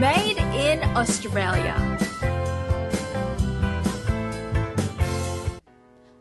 Made in Australia.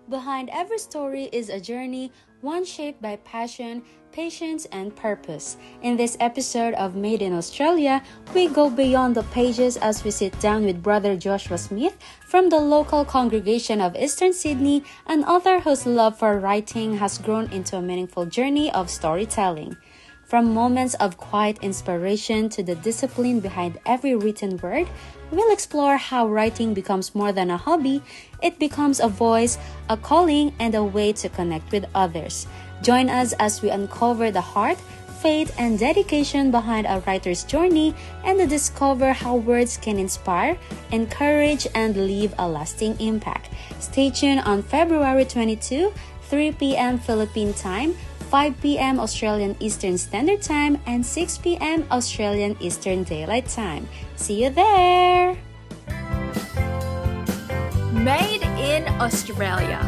Behind every story is a journey, one shaped by passion, patience, and purpose. In this episode of Made in Australia, we go beyond the pages as we sit down with Brother Joshua Smith from the local congregation of Eastern Sydney, an author whose love for writing has grown into a meaningful journey of storytelling. From moments of quiet inspiration to the discipline behind every written word, we'll explore how writing becomes more than a hobby. It becomes a voice, a calling, and a way to connect with others. Join us as we uncover the heart, faith, and dedication behind a writer's journey and discover how words can inspire, encourage, and leave a lasting impact. Stay tuned on February 22, 3 p.m. Philippine time, 5 p.m. Australian Eastern Standard Time, and 6 p.m. Australian Eastern Daylight Time. See you there! Made in Australia.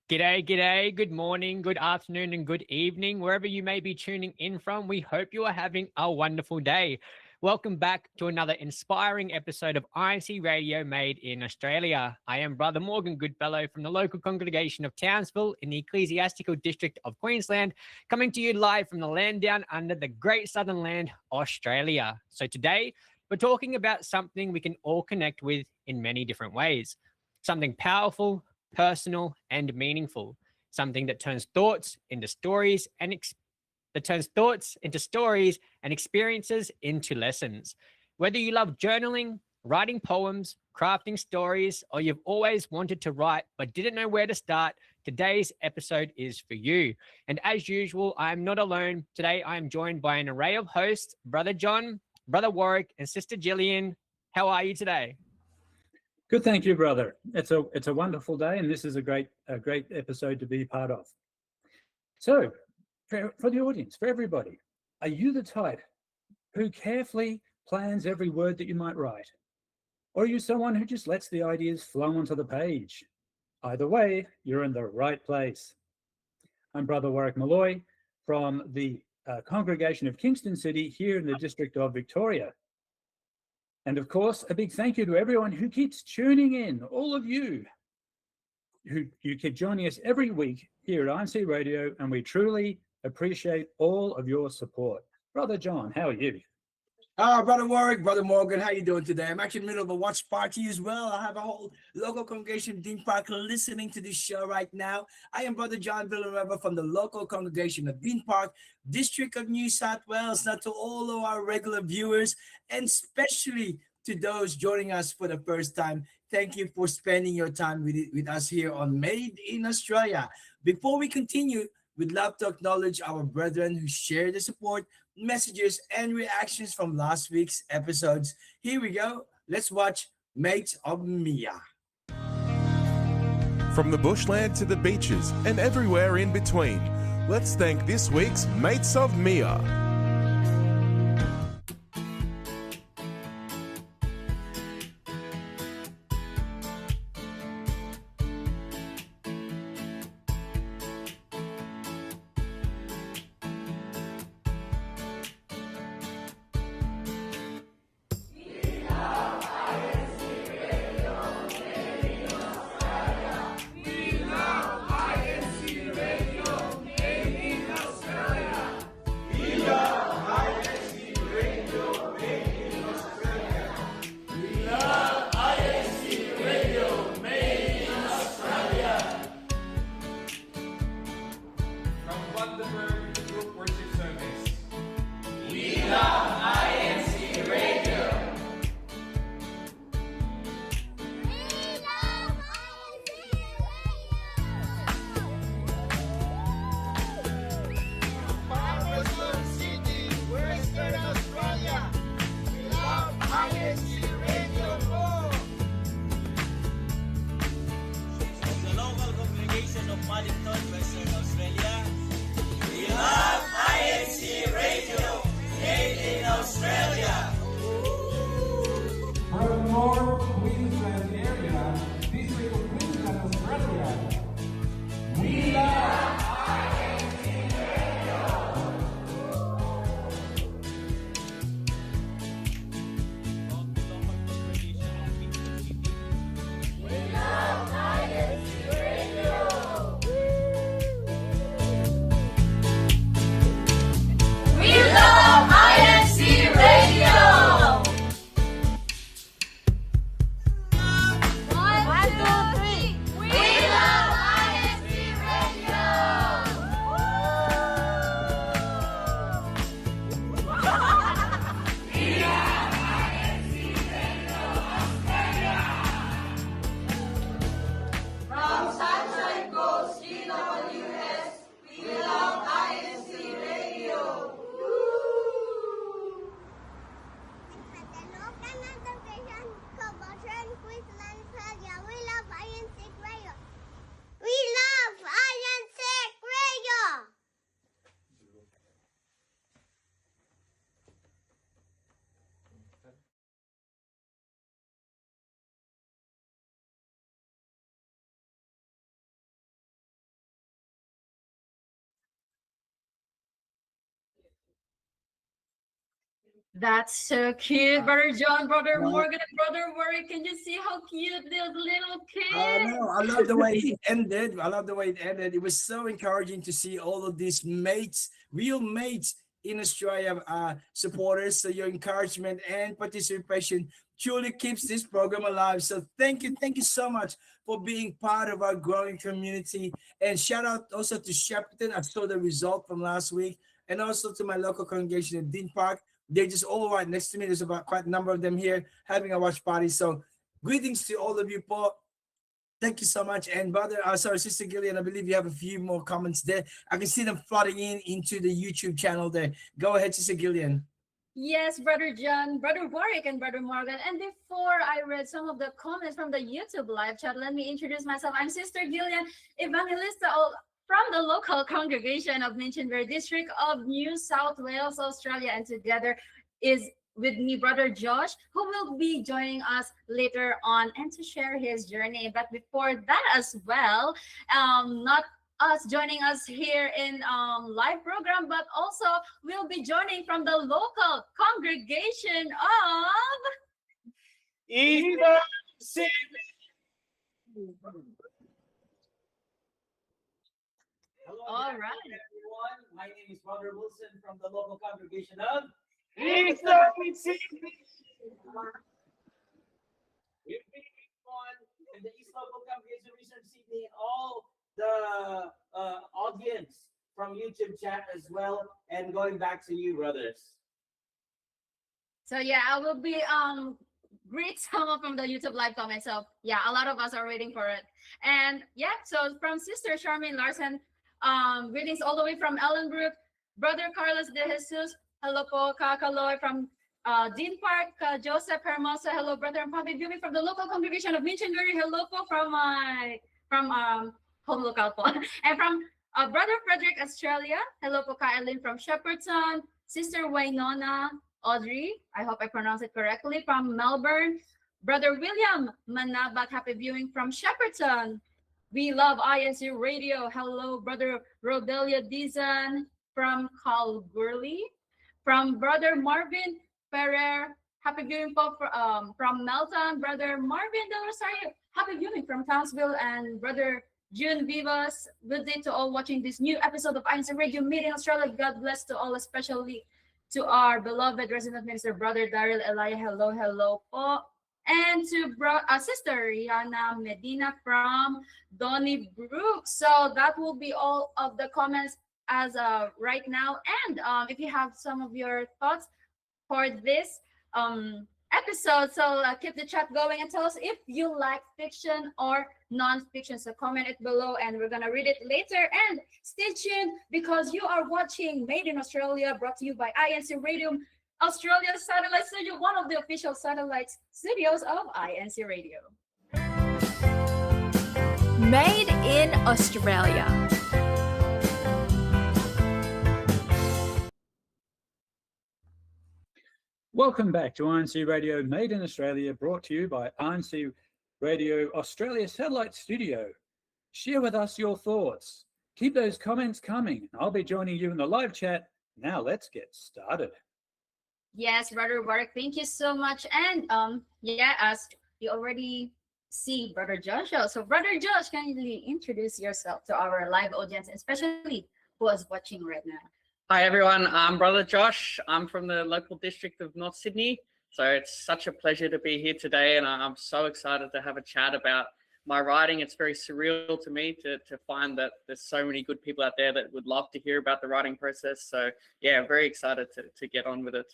G'day, good morning, good afternoon, and good evening. Wherever you may be tuning in from, we hope you are having a wonderful day. Welcome back to another inspiring episode of INCRadio Made in Australia. I am Brother Morgan Goodfellow from the local congregation of Townsville in the Ecclesiastical District of Queensland, coming to you live from the land down under the Great Southern Land, Australia. So today, we're talking about something we can all connect with in many different ways. Something powerful, personal, and meaningful. Something that turns thoughts into stories and experiences into lessons. Whether you love journaling, writing poems, crafting stories, or you've always wanted to write but didn't know where to start, today's episode is for you. And as usual, I'm not alone. Today, I'm joined by an array of hosts, Brother John, Brother Warwick, and Sister Gillian. How are you today? Good, thank you, brother. It's a wonderful day, and this is a great episode to be part of. So, for the audience, for everybody, are you the type who carefully plans every word that you might write? Or are you someone who just lets the ideas flow onto the page? Either way, you're in the right place. I'm Brother Warwick Malloy from the congregation of Kingston City here in the District of Victoria. And of course, a big thank you to everyone who keeps tuning in, all of you who keep joining us every week here at INCRadio, and we truly appreciate all of your support. Brother John, how are you? Brother Warwick, Brother Morgan, how you doing today? I'm actually in the middle of a watch party as well. I have a whole local congregation, Dean Park, listening to this show right now. I am Brother John Villanueva from the local congregation of Dean Park, District of New South Wales. Now to all of our regular viewers, and especially to those joining us for the first time, thank you for spending your time with us here on Made in Australia. Before we continue, we'd love to acknowledge our brethren who share the support, messages, and reactions from last week's episodes. Here we go. Let's watch Mates of Mia. From the bushland to the beaches and everywhere in between, let's thank this week's Mates of Mia. We love INC Radio. That's so cute, Brother John, Brother Uh, Morgan, and Brother Warwick. Can you see how cute this little kid? no, I love the way it ended. I love the way it ended. It was so encouraging to see all of these mates, real mates in Australia, supporters. So your encouragement and participation truly keeps this program alive. So thank you so much for being part of our growing community. And shout out also to Shepparton. I saw the result from last week, and also to my local congregation in Dean Park. They're just all right next to me. There's about quite a number of them here having a watch party. So greetings to all of you, Paul. Thank you so much. And brother, sorry, Sister Gillian, I believe you have a few more comments there. I can see them flooding in into the YouTube channel there. Go ahead, Sister Gillian. Yes, Brother John, Brother Warwick, and Brother Morgan. And before I read some of the comments from the YouTube live chat, let me introduce myself. I'm Sister Gillian, Evangelista from the local congregation of Minchinbury District of New South Wales, Australia. And together is with me, Brother Josh, who will be joining us later on and to share his journey. But before that as well, not us joining us here in live program, but also we'll be joining from the local congregation of EEST. Hello All there, right. everyone. My name is Brother Wilson from the local congregation of EEST. We've been on in the East Local Congregation Research Sydney, all the audience from YouTube chat as well, and going back to you, brothers. So yeah, I will be greet someone from the YouTube live comment. So yeah, a lot of us are waiting for it. And yeah, so from Sister Charmaine Larson, greetings all the way from Ellenbrook, Brother Carlos De Jesus, hello po, Kakaloy from Dean Park, Joseph Hermosa, hello brother, and Papi viewing from the local congregation of Minchinbury, hello po from home local po. And from Brother Frederick Australia, hello po Kailin from Shepparton, Sister Waynona Audrey, I hope I pronounced it correctly, from Melbourne, Brother William Manabak, happy viewing from Shepparton. We love INC Radio. Hello, Brother Rodelia Dizan from Calgary. From Brother Marvin Ferrer, happy viewing from Melton. Brother Marvin Del Rosario, happy viewing from Townsville. And Brother June Vivas, good day to all watching this new episode of INC Radio Made in Australia. God bless to all, especially to our beloved resident minister, Brother Daryl Elia. Hello, hello po. And to Sister Rihanna Medina from Donnybrook. So that will be all of the comments as right now. And if you have some of your thoughts for this episode, so keep the chat going and tell us if you like fiction or non-fiction. So comment it below and we're gonna read it later. And stay tuned because you are watching Made in Australia, brought to you by INC Radio Australia Satellite Studio, one of the official satellite studios of INC Radio. Made in Australia. Welcome back to INC Radio Made in Australia, brought to you by INC Radio Australia Satellite Studio. Share with us your thoughts. Keep those comments coming. I'll be joining you in the live chat. Now let's get started. Yes, Brother Warwick, thank you so much. And yeah, as you already see Brother Joshua. So Brother Josh, can you introduce yourself to our live audience, especially who is watching right now? Hi everyone, I'm Brother Josh. I'm from the local district of North Sydney. So it's such a pleasure to be here today, and I'm so excited to have a chat about my writing. It's very surreal to me to find that there's so many good people out there that would love to hear about the writing process. So yeah, very excited to get on with it.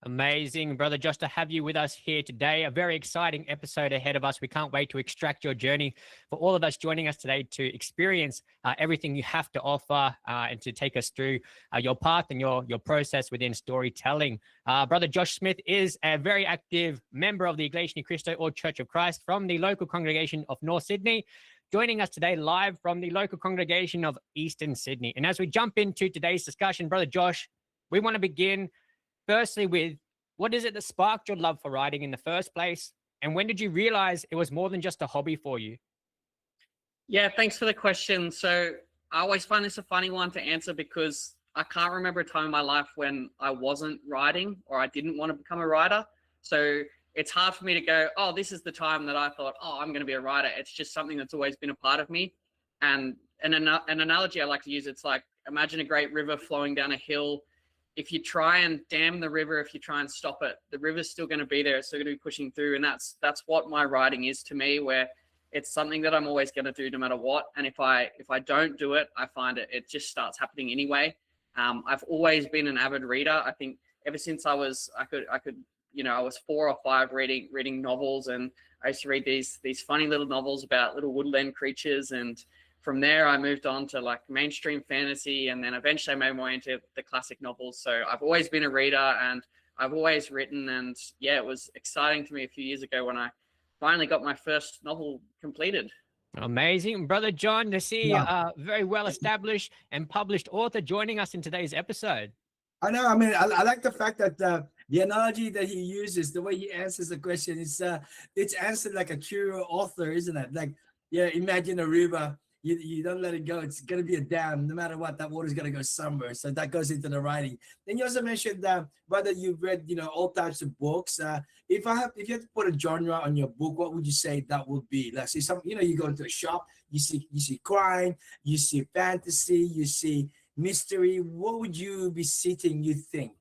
Amazing, Brother Josh, to have you with us here today. A very exciting episode ahead of us. We can't wait to extract your journey for all of us joining us today to experience everything you have to offer and to take us through your path and your process within storytelling. Brother Josh Smith is a very active member of the Iglesia Ni Cristo or Church of Christ from the local congregation of North Sydney, joining us today live from the local congregation of Eastern Sydney. And as we jump into today's discussion, Brother Josh, we want to begin firstly with what is it that sparked your love for writing in the first place? And when did you realize it was more than just a hobby for you? Yeah, thanks for the question. So I always find this a funny one to answer because I can't remember a time in my life when I wasn't writing or I didn't want to become a writer. So it's hard for me to go, oh, this is the time that I thought, oh, I'm going to be a writer. It's just something that's always been a part of me. And an analogy I like to use, it's like, imagine a great river flowing down a hill. If you try and dam the river, if you try and stop it, the river's still going to be there. It's still going to be pushing through. And that's what my writing is to me, where it's something that I'm always going to do no matter what. And if I don't do it, I find it just starts happening anyway. I've always been an avid reader. I think ever since I was 4 or 5 reading novels, and I used to read these funny little novels about little woodland creatures. And from there, I moved on to like mainstream fantasy, and then eventually I made my way into the classic novels. So I've always been a reader, and I've always written. And yeah, it was exciting to me a few years ago when I finally got my first novel completed. Amazing. Brother John, to see a very well-established and published author joining us in today's episode. I know. I mean, I like the fact that the analogy that he uses, the way he answers the question, it's answered like a true author, isn't it? Like, yeah, imagine a river. You don't let it go. It's going to be a dam. No matter what, that water is going to go somewhere. So that goes into the writing. Then you also mentioned that whether you've read, all types of books. If you had to put a genre on your book, what would you say that would be? Like, say you go into a shop, you see crime, you see fantasy, you see mystery. What would you be sitting, you think?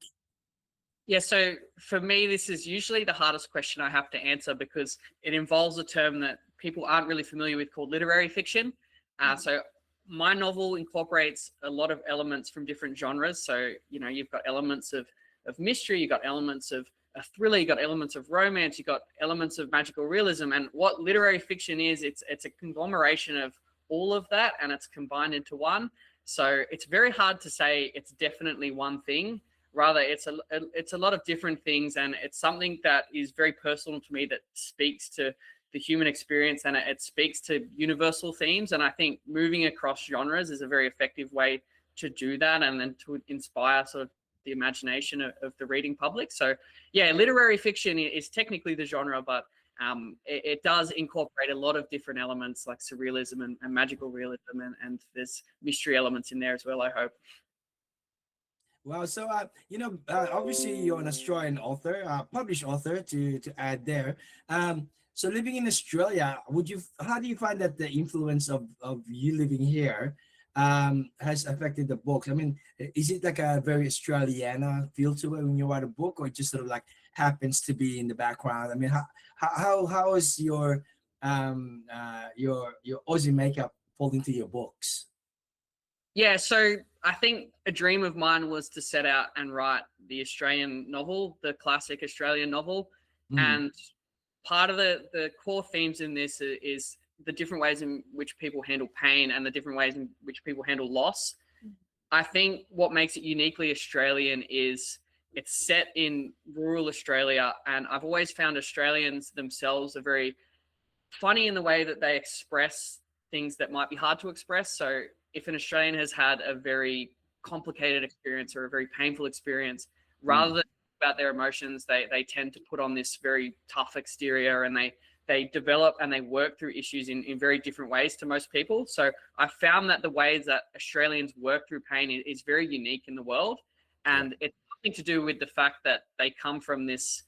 Yeah, so for me, this is usually the hardest question I have to answer because it involves a term that people aren't really familiar with called literary fiction. So my novel incorporates a lot of elements from different genres. So, you've got elements of mystery, you've got elements of a thriller, you've got elements of romance, you've got elements of magical realism. And what literary fiction is, it's a conglomeration of all of that, and it's combined into one. So it's very hard to say it's definitely one thing. Rather, it's a lot of different things, and it's something that is very personal to me, that speaks to the human experience, and it speaks to universal themes. And I think moving across genres is a very effective way to do that, and then to inspire sort of the imagination of the reading public. So yeah, literary fiction is technically the genre, but it does incorporate a lot of different elements like surrealism and magical realism, and there's mystery elements in there as well, I hope. Well, so obviously you're an Australian author, published author to add there. So living in Australia, how do you find that the influence of you living here has affected the books? I mean, is it like a very Australiana feel to it when you write a book, or it just sort of like happens to be in the background? I mean, how is your Aussie makeup fall into your books? Yeah, so I think a dream of mine was to set out and write the Australian novel, the classic Australian novel. And part of the core themes in this is the different ways in which people handle pain and the different ways in which people handle loss. I think what makes it uniquely Australian is it's set in rural Australia, and I've always found Australians themselves are very funny in the way that they express things that might be hard to express. So if an Australian has had a very complicated experience or a very painful experience, rather than about their emotions, they tend to put on this very tough exterior, and they develop and they work through issues in very different ways to most people. So I found that the ways that Australians work through pain is very unique in the world. And it's nothing to do with the fact that they come from this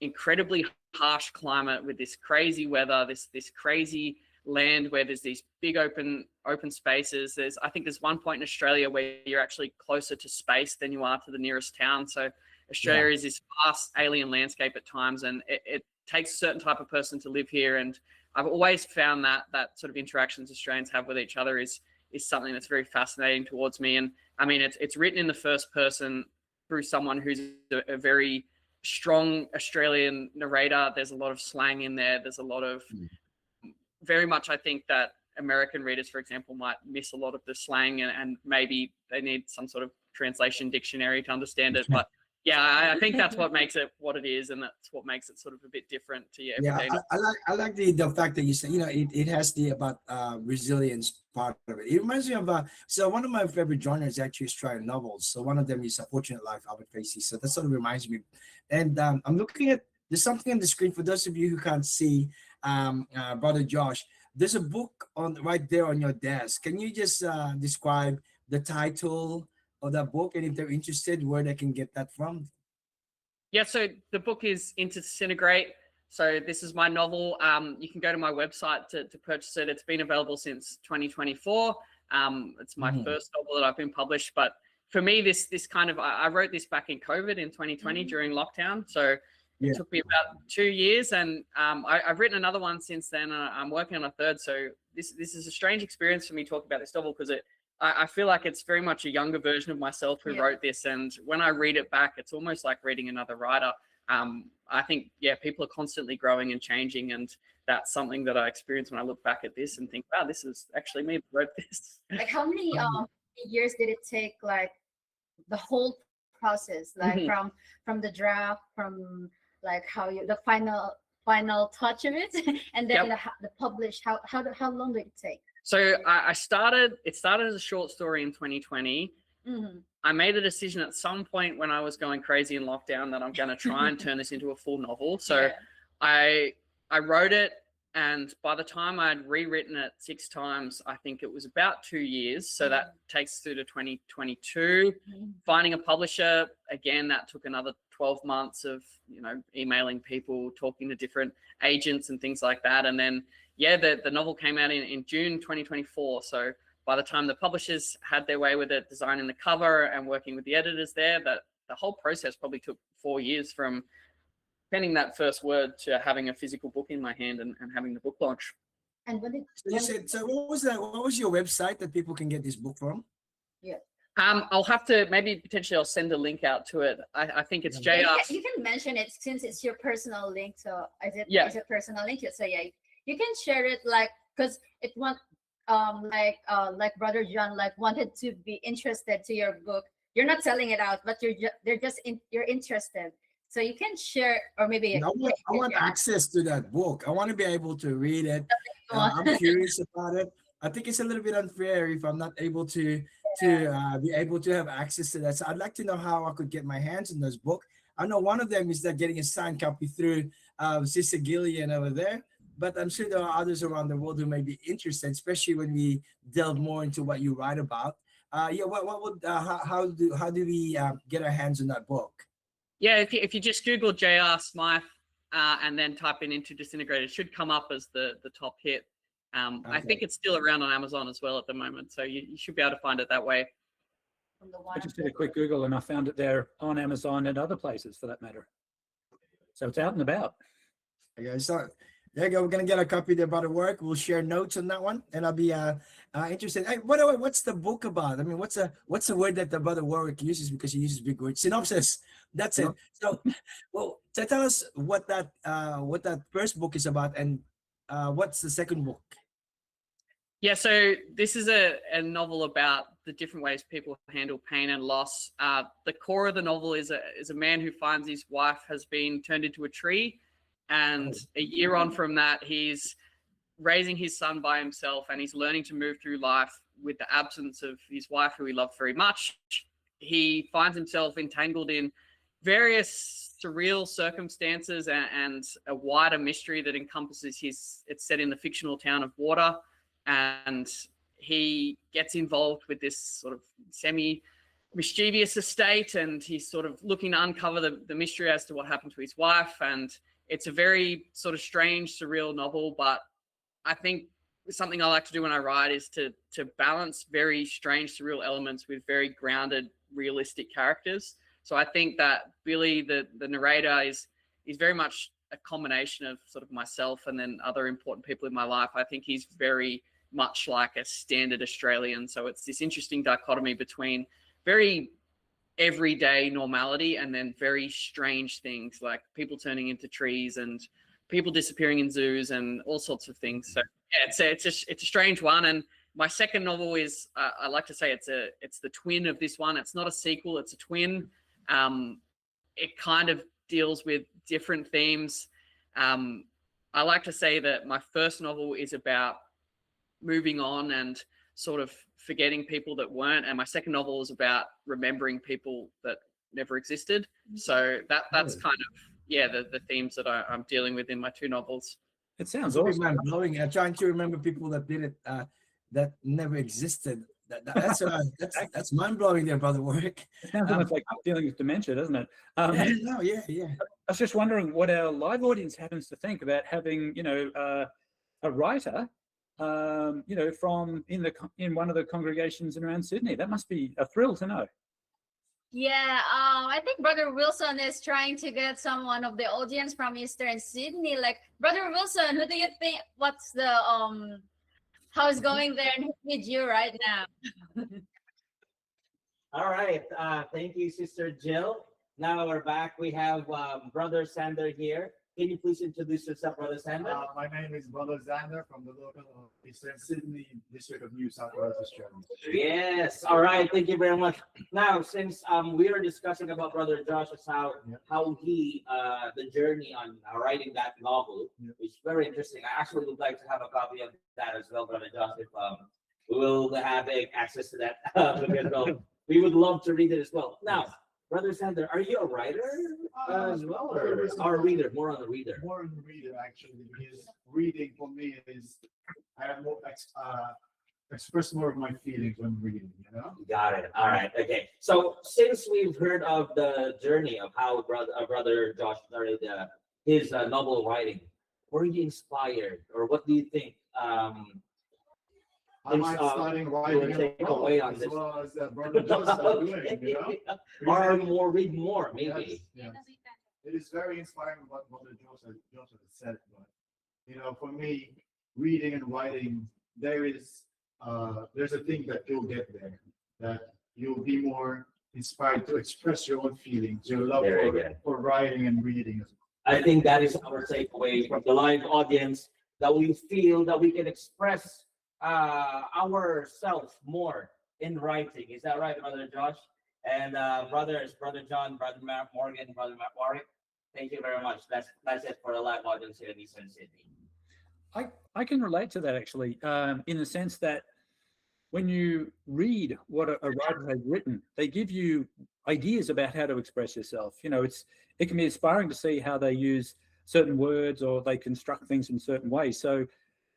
incredibly harsh climate with this crazy weather, this crazy land where there's these big open spaces. I think there's one point in Australia where you're actually closer to space than you are to the nearest town. So Australia is this vast alien landscape at times, and it takes a certain type of person to live here. And I've always found that sort of interactions Australians have with each other is something that's very fascinating towards me. And I mean, it's written in the first person through someone who's a very strong Australian narrator. There's a lot of slang in there. There's a lot of very much, I think that American readers, for example, might miss a lot of the slang, and maybe they need some sort of translation dictionary to understand it. But yeah, I think that's what makes it what it is, and that's what makes it sort of a bit different to your everyday. Yeah, I like the fact that you say, it has the about resilience part of it. It reminds me of so one of my favorite genres is actually Australian novels. So one of them is A Fortunate Life, Albert Facey. So that sort of reminds me. And I'm looking at, there's something on the screen for those of you who can't see, Brother Josh. There's a book right there on your desk. Can you just describe the title of that book, and if they're interested, where they can get that from? Yeah, so the book is Disintegrate. So this is my novel. You can go to my website to purchase it. It's been available since 2024. It's my first novel that I've been published. But for me, this kind of, I wrote this back in COVID in 2020 during lockdown. So it took me about 2 years, and I've written another one since then. And I'm working on a third. So this is a strange experience for me talking about this novel, because I feel like it's very much a younger version of myself who wrote this. And when I read it back, it's almost like reading another writer. I think, people are constantly growing and changing. And that's something that I experience when I look back at this and think, wow, this is actually me who wrote this. Like, how many years did it take, like the whole process, like from the draft, from like how you, the final touch of it, and then the publish, how long did it take? So it started as a short story in 2020. I made a decision at some point when I was going crazy in lockdown that I'm going to try and turn this into a full novel. So I wrote it, and by the time I'd rewritten it 6 times, I think it was about 2 years. So that takes through to 2022. Finding a publisher, again, that took another 12 months of, emailing people, talking to different agents and things like that. And then, the novel came out in June 2024. So by the time the publishers had their way with it, designing the cover and working with the editors there, that the whole process probably took 4 years from penning that first word to having a physical book in my hand and having the book launch. And when So what was that? What was your website that people can get this book from? I'll have to, maybe potentially I'll send a link out to it. I think it's JR. You can mention it since it's your personal link. So is it a personal link? So you can share it, like, because it won't like Brother John wanted to be interested to your book. You're not selling it out, but you're interested. So you can share, or maybe I want access to that book. I want to be able to read it. I'm curious about it. I think it's a little bit unfair if I'm not able to be able to have access to that. So I'd like to know how I could get my hands on this book. I know one of them is that getting a signed copy through Sister Gillian over there, but I'm sure there are others around the world who may be interested, especially when we delve more into what you write about. How do we get our hands on that book? Yeah, if you just Google J.R. Smythe and then type into Disintegrated, it should come up as the top hit. I think it's still around on Amazon as well at the moment, so you should be able to find it that way. I just did a quick Google and I found it there on Amazon and other places for that matter. So it's out and about. Okay, so there you go. We're gonna get a copy there about the work. We'll share notes on that one, and I'll be interested. Hey, what's the book about? I mean, what's the word that the Brother Warwick uses, because he uses big words? Synopsis. That's it. So, well, so tell us what that first book is about, and what's the second book? Yeah, so this is a novel about the different ways people handle pain and loss. The core of the novel is a man who finds his wife has been turned into a tree, and a year on from that, he's raising his son by himself, and he's learning to move through life with the absence of his wife, who he loved very much. He finds himself entangled in various surreal circumstances and a wider mystery that encompasses it's set in the fictional town of Water. And he gets involved with this sort of semi-mischievous estate, and he's sort of looking to uncover the mystery as to what happened to his wife. And it's a very sort of strange, surreal novel, but I think something I like to do when I write is to balance very strange, surreal elements with very grounded, realistic characters. So I think that Billy, the narrator, is very much a combination of sort of myself and then other important people in my life. I think he's very much like a standard Australian. So it's this interesting dichotomy between very everyday normality and then very strange things like people turning into trees and people disappearing in zoos and all sorts of things. So yeah, it's a strange one. And my second novel is, I like to say it's the twin of this one. It's not a sequel, it's a twin. It kind of deals with different themes. I like to say that my first novel is about moving on and sort of forgetting people that weren't, and my second novel is about remembering people that never existed. So that's kind of the themes that I'm dealing with in my two novels. It sounds awesome. Mind blowing. Trying to remember people that didn't that never existed. That's mind blowing there, Brother Warwick. It sounds almost like dealing with dementia, doesn't it? Yeah. I was just wondering what our live audience happens to think about having, a writer, from in one of the congregations around Sydney. That must be a thrill to know. Yeah, I think Brother Wilson is trying to get someone of the audience from Eastern Sydney. Like, Brother Wilson, who do you think? What's the how's going there and with you right now? All right. Thank you, Sister Jill. Now we're back. We have Brother Sander here. Can you please introduce yourself, Brother Sander? My name is Brother Xander from the local Eastern Sydney district of New South Wales, Australia. Yes. All right. Thank you very much. Now, since we are discussing about Brother Josh's how he the journey on writing that novel, which is very interesting. I actually would like to have a copy of that as well, Brother Josh, if we will have access to that. Because, we would love to read it as well. Now, Brother Sander, are you a writer as well, or a reader? More on the reader. More on the reader, actually, because reading for me is I have more express more of my feelings when reading. Got it. All right. Okay. So since we've heard of the journey of how Brother Josh started his novel writing, were you inspired, or what do you think? I might starting writing away on as this. well as Brother Joseph doing, Or more, read more, maybe. Yes. It is very inspiring what Brother Joseph has said, but for me, reading and writing, there's a thing that you'll get there, that you'll be more inspired to express your own feelings, your love for writing and reading. I think that is our takeaway from the live audience, that we feel that we can express ourselves more in writing. Is that right, Brother Josh? And Brother John, Brother Morgan, Brother Warwick, thank you very much. That's it for the live audience here in Eastern Sydney. I can relate to that, actually, in the sense that when you read what a writer has written, they give you ideas about how to express yourself. It can be inspiring to see how they use certain words or they construct things in certain ways. So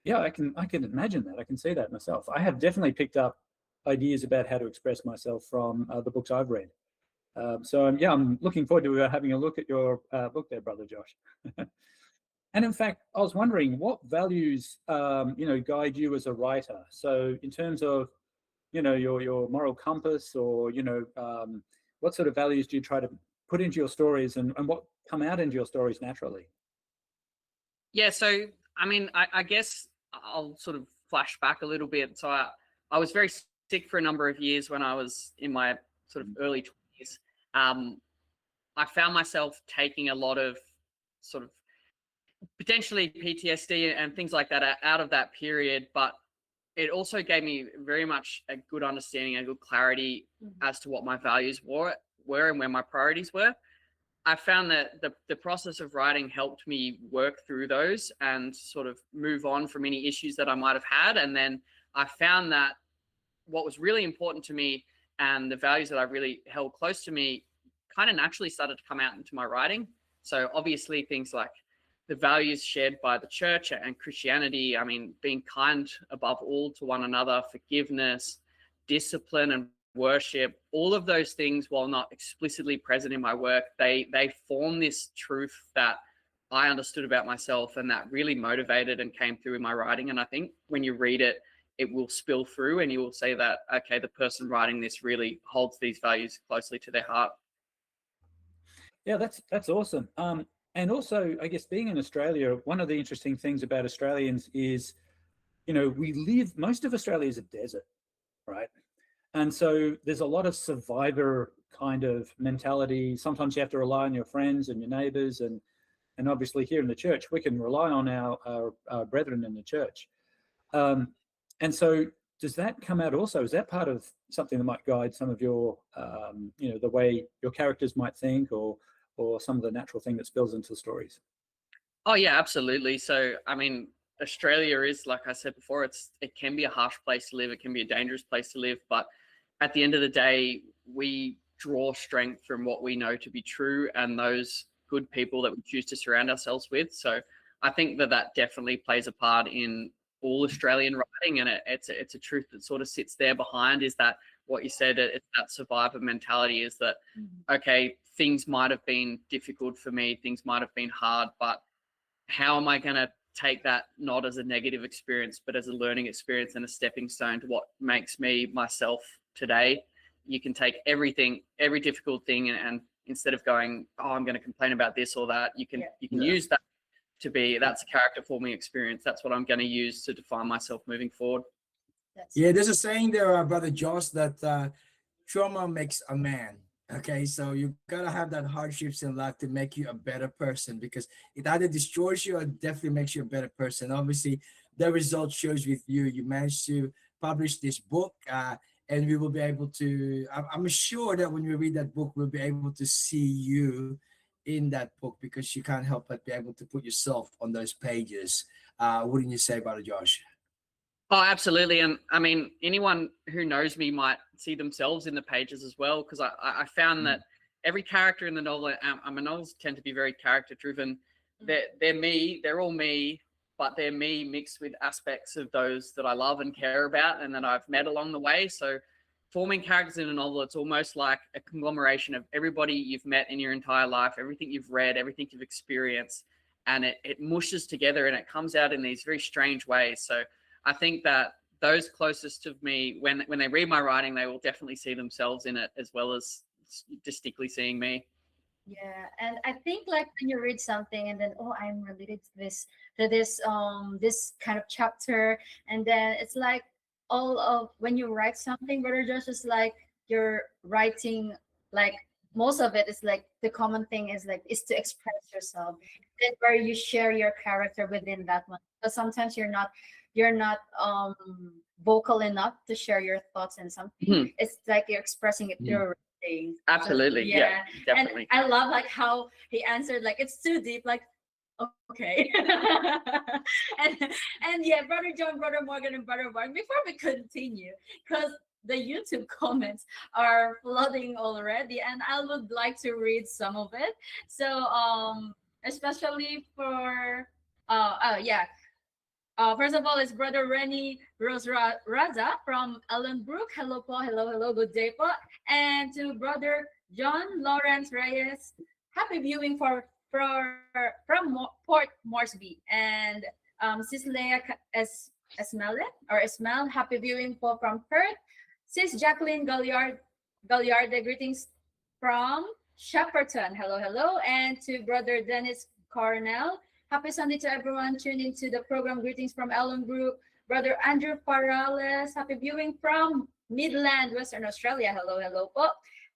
yeah, I can imagine that. I can see that myself. I have definitely picked up ideas about how to express myself from the books I've read. I'm looking forward to having a look at your book there, Brother Josh. And in fact, I was wondering what values, guide you as a writer. So in terms of, your moral compass, or, what sort of values do you try to put into your stories, and what come out into your stories naturally? Yeah, so I guess I'll sort of flash back a little bit. So I was very sick for a number of years when I was in my sort of early 20s. I found myself taking a lot of sort of potentially PTSD and things like that out of that period, but it also gave me very much a good understanding, a good clarity as to what my values were and where my priorities were. I found that the process of writing helped me work through those and sort of move on from any issues that I might have had. And then I found that what was really important to me and the values that I really held close to me kind of naturally started to come out into my writing. So obviously things like the values shared by the church and Christianity, being kind above all to one another, forgiveness, discipline, and worship, all of those things, while not explicitly present in my work, they form this truth that I understood about myself, and that really motivated and came through in my writing. And I think when you read it, it will spill through, and you will say that, okay, the person writing this really holds these values closely to their heart. Yeah, that's awesome. And also, I guess, being in Australia, one of the interesting things about Australians is, most of Australia is a desert, right? And so there's a lot of survivor kind of mentality. Sometimes you have to rely on your friends and your neighbors, and obviously here in the church, we can rely on our brethren in the church. And so does that come out also? Is that part of something that might guide some of your, the way your characters might think, or some of the natural thing that spills into the stories? Oh yeah, absolutely. So, Australia is, like I said before, it can be a harsh place to live. It can be a dangerous place to live. But at the end of the day, we draw strength from what we know to be true and those good people that we choose to surround ourselves with. So I think that definitely plays a part in all Australian writing, and it's a truth that sort of sits there behind, is that what you said, it's that survivor mentality, is that, okay, things might have been difficult for me, things might have been hard, but how am I going to take that not as a negative experience, but as a learning experience and a stepping stone to what makes me myself today? You can take everything, every difficult thing, and instead of going, oh, I'm going to complain about this or that, you can use that to be, that's a character forming experience. That's what I'm going to use to define myself moving forward. There's a saying there, Brother Josh, that trauma makes a man. Okay, so you gotta have that hardships in life to make you a better person, because it either destroys you or definitely makes you a better person. Obviously, the result shows with you. You managed to publish this book, and we will be able to. I'm sure that when we read that book, we'll be able to see you in that book, because you can't help but be able to put yourself on those pages. Wouldn't you say, Brother Josh? Oh, absolutely. And I mean, anyone who knows me might see themselves in the pages as well, because I found that every character in the novel, my novels tend to be very character driven. They're me, they're all me, but they're me mixed with aspects of those that I love and care about and that I've met along the way. So forming characters in a novel, it's almost like a conglomeration of everybody you've met in your entire life, everything you've read, everything you've experienced, and it mushes together and it comes out in these very strange ways. So I think that those closest to me, when they read my writing, they will definitely see themselves in it, as well as distinctly seeing me. Yeah, and I think like when you read something and then, oh, I'm related to this kind of chapter, and then it's like all of when you write something, Brother Josh, is like you're writing, like most of it is like the common thing is to express yourself, then where you share your character within that one. But sometimes you're not vocal enough to share your thoughts in something. It's like you're expressing it through writing. Absolutely. So, yeah, definitely. And I love like how he answered, like it's too deep, like okay. and yeah, Brother John, Brother Morgan, and Brother Mark, before we continue, because the YouTube comments are flooding already, and I would like to read some of it. So especially for first of all, it's Brother Rennie Raza from Ellenbrook. Hello, po. Hello, good day, po. And to Brother John Lawrence Reyes, happy viewing from Port Moresby. And Sis Leah Esmel, happy viewing po from Perth. Sis Jacqueline Galliarde, greetings from Shepperton. Hello. And to Brother Dennis Cornell, happy Sunday to everyone tuning to the program. Greetings from Ellenbrook. Brother Andrew Parales, happy viewing from Midland, Western Australia. Hello po.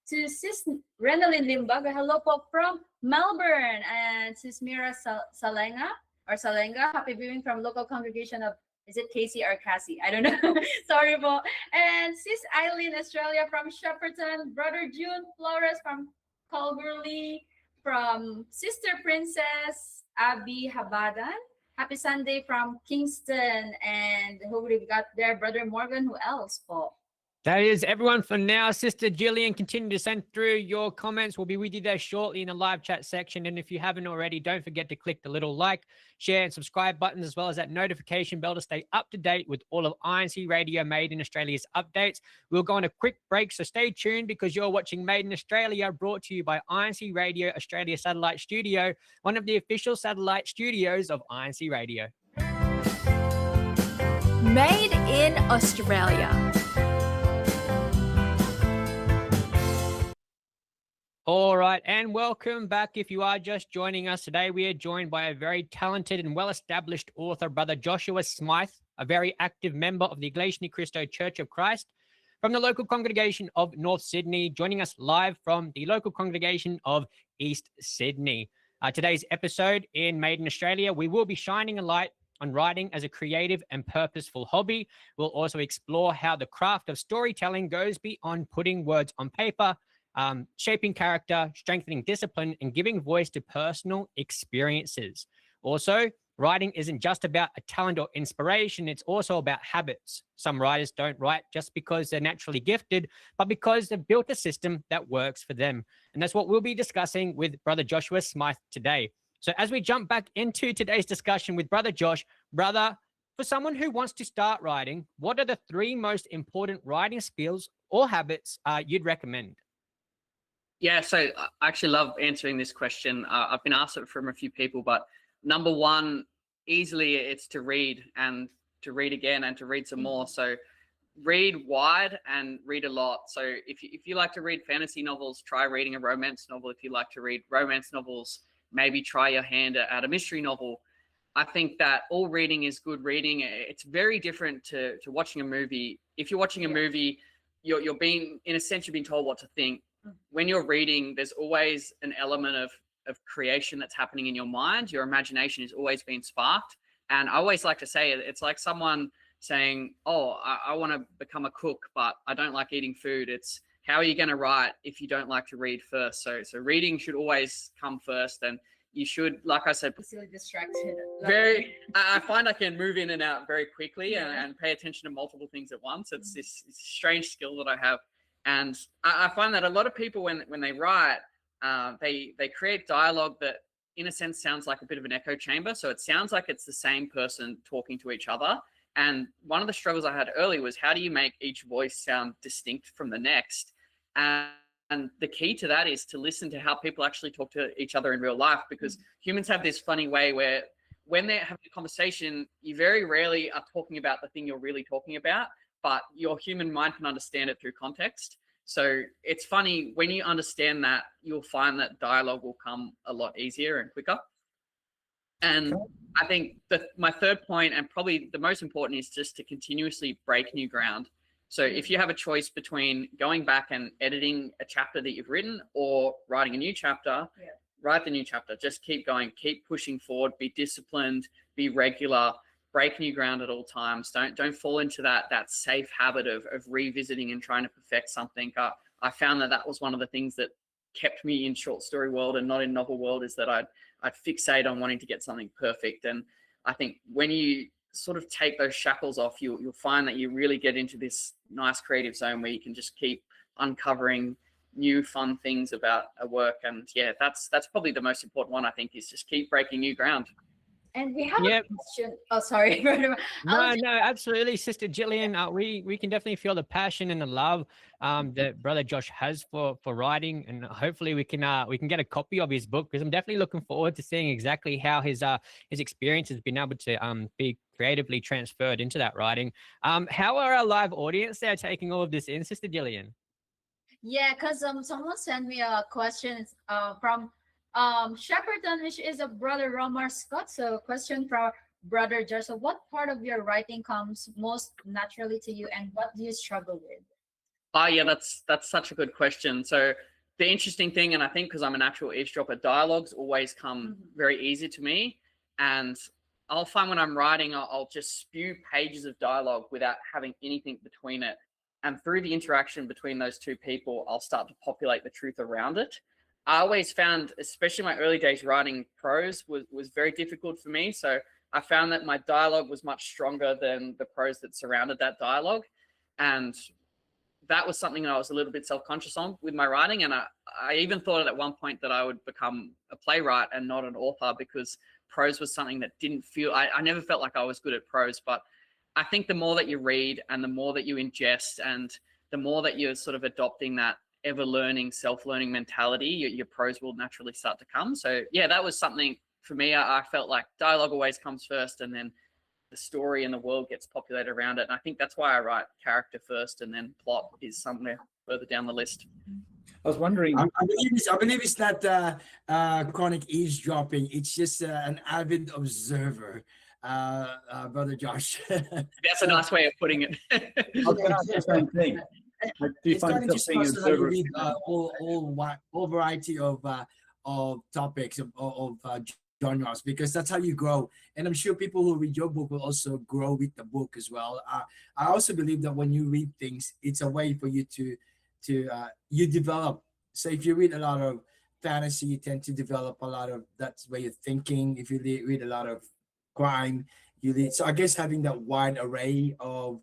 To Sis Renalyn Limbaga, hello po from Melbourne. And Sis Mira Salenga, happy viewing from local congregation of, is it Casey or Cassie? I don't know. Sorry po. And Sis Eileen Australia from Shepperton. Brother June Flores from Calgary. From Sister Princess Abby Habadan, happy Sunday from Kingston. And who we've got there? Brother Morgan, who else, Paul? That is everyone for now. Sister Jillian, continue to send through your comments. We'll be with you there shortly in the live chat section. And if you haven't already, don't forget to click the little like, share, and subscribe buttons, as well as that notification bell to stay up to date with all of INC Radio Made in Australia's updates. We'll go on a quick break, so stay tuned, because you're watching Made in Australia, brought to you by INC Radio Australia Satellite Studio, one of the official satellite studios of INC Radio. Made in Australia. All right, and welcome back. If you are just joining us today, we are joined by a very talented and well-established author, Brother Joshua Smythe, a very active member of the Iglesia Ni Cristo Church of Christ from the local congregation of North Sydney, joining us live from the local congregation of East Sydney. Today's episode in Made in Australia, we will be shining a light on writing as a creative and purposeful hobby. We'll also explore how the craft of storytelling goes beyond putting words on paper, shaping character, strengthening discipline, and giving voice to personal experiences. Also, writing isn't just about a talent or inspiration, it's also about habits. Some writers don't write just because they're naturally gifted, but because they've built a system that works for them. And that's what we'll be discussing with Brother Joshua Smythe today. So as we jump back into today's discussion with Brother Josh, brother, For someone who wants to start writing, what are the 3 most important writing skills or habits you'd recommend? Yeah, so I actually love answering this question. I've been asked it from a few people, but number one, easily it's to read and to read again and to read some more. So read wide and read a lot. So if you like to read fantasy novels, try reading a romance novel. If you like to read romance novels, maybe try your hand at a mystery novel. I think that all reading is good reading. It's very different to watching a movie. If you're watching a movie, you're being, in a sense, you're being told what to think. When you're reading, there's always an element of creation that's happening in your mind. Your imagination is always being sparked. And I always like to say it's like someone saying, oh, I want to become a cook, but I don't like eating food. It's how are you going to write if you don't like to read first? So reading should always come first. And you should, like I said, easily distracted. I find I can move in and out very quickly and pay attention to multiple things at once. It's this strange skill that I have. And I find that a lot of people, when they write, they create dialogue that, in a sense, sounds like a bit of an echo chamber. So it sounds like it's the same person talking to each other. And one of the struggles I had early was, how do you make each voice sound distinct from the next? And the key to that is to listen to how people actually talk to each other in real life, because humans have this funny way where when they're having a conversation, you very rarely are talking about the thing you're really talking about, but your human mind can understand it through context. So it's funny, when you understand that, you'll find that dialogue will come a lot easier and quicker. And I think my third point, and probably the most important, is just to continuously break new ground. So if you have a choice between going back and editing a chapter that you've written or writing a new chapter, write the new chapter. Just keep going, keep pushing forward, be disciplined, be regular, break new ground at all times. Don't fall into that safe habit of revisiting and trying to perfect something. I found that was one of the things that kept me in short story world and not in novel world, is that I'd fixate on wanting to get something perfect. And I think when you sort of take those shackles off, you'll find that you really get into this nice creative zone where you can just keep uncovering new fun things about a work. And yeah, that's probably the most important one, I think, is just keep breaking new ground. And we have a question. Oh, sorry. No, absolutely, Sister Jillian. We can definitely feel the passion and the love that Brother Josh has for writing, and hopefully we can get a copy of his book, because I'm definitely looking forward to seeing exactly how his experience has been able to be creatively transferred into that writing. How are our live audience there taking all of this in, Sister Jillian? Yeah, because someone sent me a question from Shepperton, which is a Brother Romar Scott. So question from Brother Josh. So what part of your writing comes most naturally to you, and what do you struggle with? Oh yeah, that's such a good question. So the interesting thing, and I think because I'm a natural eavesdropper, dialogues always come very easy to me. And I'll find when I'm writing, I'll just spew pages of dialogue without having anything between it. And through the interaction between those two people, I'll start to populate the truth around it. I always found, especially my early days writing prose, was very difficult for me. So I found that my dialogue was much stronger than the prose that surrounded that dialogue. And that was something that I was a little bit self-conscious on with my writing. And I even thought at one point that I would become a playwright and not an author, because prose was something that didn't feel, I never felt like I was good at prose. But I think the more that you read and the more that you ingest and the more that you're sort of adopting that ever-learning, self-learning mentality, your prose will naturally start to come. So yeah, that was something for me. I felt like dialogue always comes first, and then the story and the world gets populated around it. And I think that's why I write character first, and then plot is somewhere further down the list. I was wondering. I believe it's not chronic eavesdropping. It's just an avid observer, Brother Josh. That's a nice way of putting it. I was going to ask the same thing. Do you find yourself being an observer? Read all variety of topics of genres, because that's how you grow. And I'm sure people who read your book will also grow with the book as well. I also believe that when you read things, it's a way for you to you develop. So if you read a lot of fantasy, you tend to develop a lot of that way of thinking. If you read a lot of crime, so I guess having that wide array of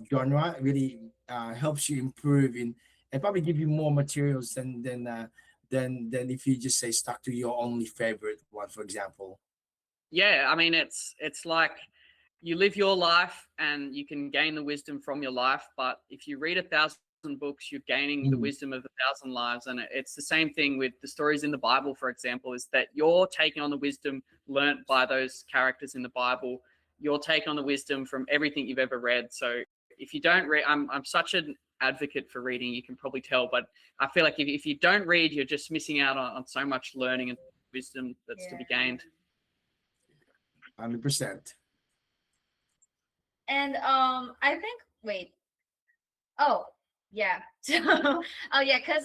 genre really helps you improve and probably give you more materials than if you just say stuck to your only favorite one, for example. Yeah, I mean, it's like you live your life and you can gain the wisdom from your life. But if you read 1,000 books, you're gaining the wisdom of 1,000 lives. And it's the same thing with the stories in the Bible, for example, is that you're taking on the wisdom learnt by those characters in the Bible. You're taking on the wisdom from everything you've ever read. So if you don't read, I'm such an advocate for reading, you can probably tell, but I feel like if you don't read, you're just missing out on so much learning and wisdom that's to be gained. 100%. And I think oh yeah because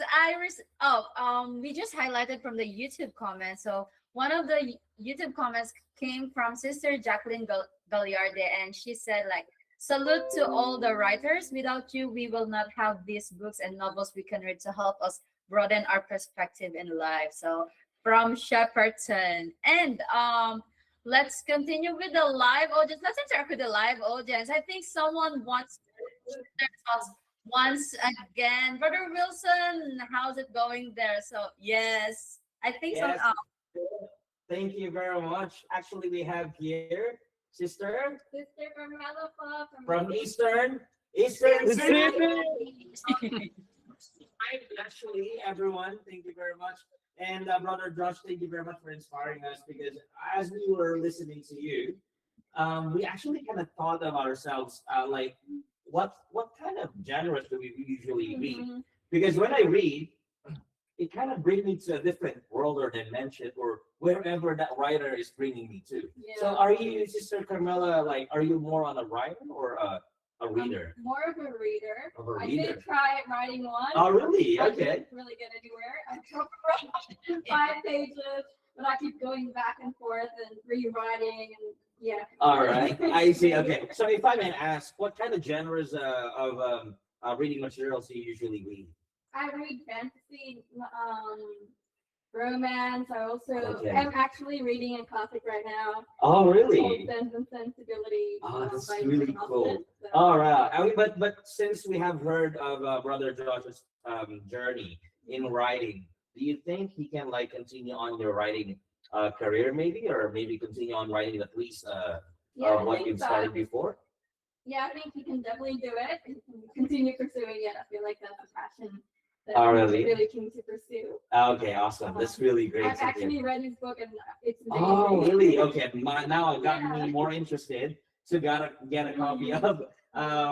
we just highlighted from the YouTube comments. So one of the YouTube comments came from Sister Jacqueline Galliarde, and she said, like, salute to all the writers. Without you, we will not have these books and novels we can read to help us broaden our perspective in life. So from Shepperton. And let's continue with the live audience. Let's interact with the live audience. I think someone wants to us once again. Brother Wilson, how's it going there? So yes, I think Yes. so. Thank you very much. Actually, we have here Sister Carmela from Eastern City. Hi, actually, everyone. Thank you very much. And Brother Josh, thank you very much for inspiring us, because as we were listening to you, we actually kind of thought of ourselves, like, what kind of genres do we usually read? Because when I read, it kind of brings me to a different world or dimension, or wherever that writer is bringing me to. Yeah. So are you, Sister Carmela, like, are you more on a writer or a reader? More of a reader. Of a I reader. did try writing one. Oh, really? I Okay. didn't really get anywhere. I wrote 5 pages, but I keep going back and forth and rewriting, and yeah. All right, I see. Okay, so if I may ask, what kind of genres of reading materials do you usually read? I read fantasy, romance. I also Okay. am actually reading a classic right now. Oh, It's really? called Sense and Sensibility. Oh, that's by really Jane cool. Austen. So, All right. I mean, but since we have heard of Brother Josh's journey in writing, do you think he can, like, continue on your writing career, maybe, or maybe continue on writing at least yeah, I what think you've so. started before? Yeah, I think he can definitely do it. He can continue pursuing it. I feel like that's a passion that Oh, he's really? really keen to pursue. Okay, awesome. That's really great. I've to hear. actually read his book, and it's amazing. Oh, really? Okay. Now I've gotten me more interested to get a copy of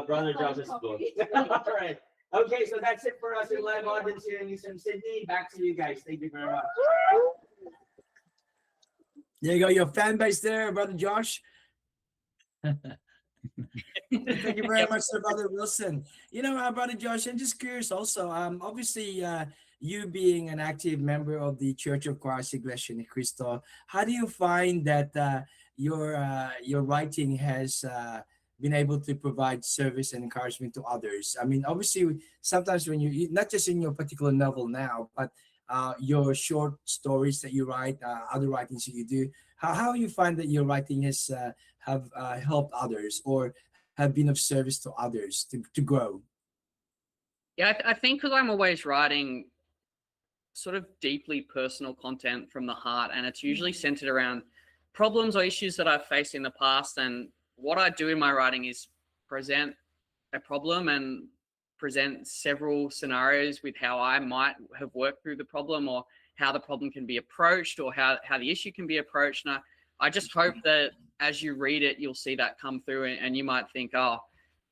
Brother Josh's book. All right. Okay, so that's it for us in live audience here in Eastern Sydney. Back to you guys. Thank you very much. There you go, your fan base there, Brother Josh. Thank you very much, Sir Brother Wilson. You know, Brother Josh, I'm just curious also. Obviously, you being an active member of the Church of Christ, Iglesia ni Cristo, how do you find that your writing has been able to provide service and encouragement to others? I mean, obviously, sometimes when you, not just in your particular novel now, but your short stories that you write, other writings that you do, how you find that your writing has have helped others or have been of service to others to grow? Yeah, I think because I'm always writing sort of deeply personal content from the heart, and it's usually centered around problems or issues that I've faced in the past. And what I do in my writing is present a problem and present several scenarios with how I might have worked through the problem, or how the problem can be approached, or how the issue can be approached. And I just hope that as you read it, you'll see that come through, and you might think, oh,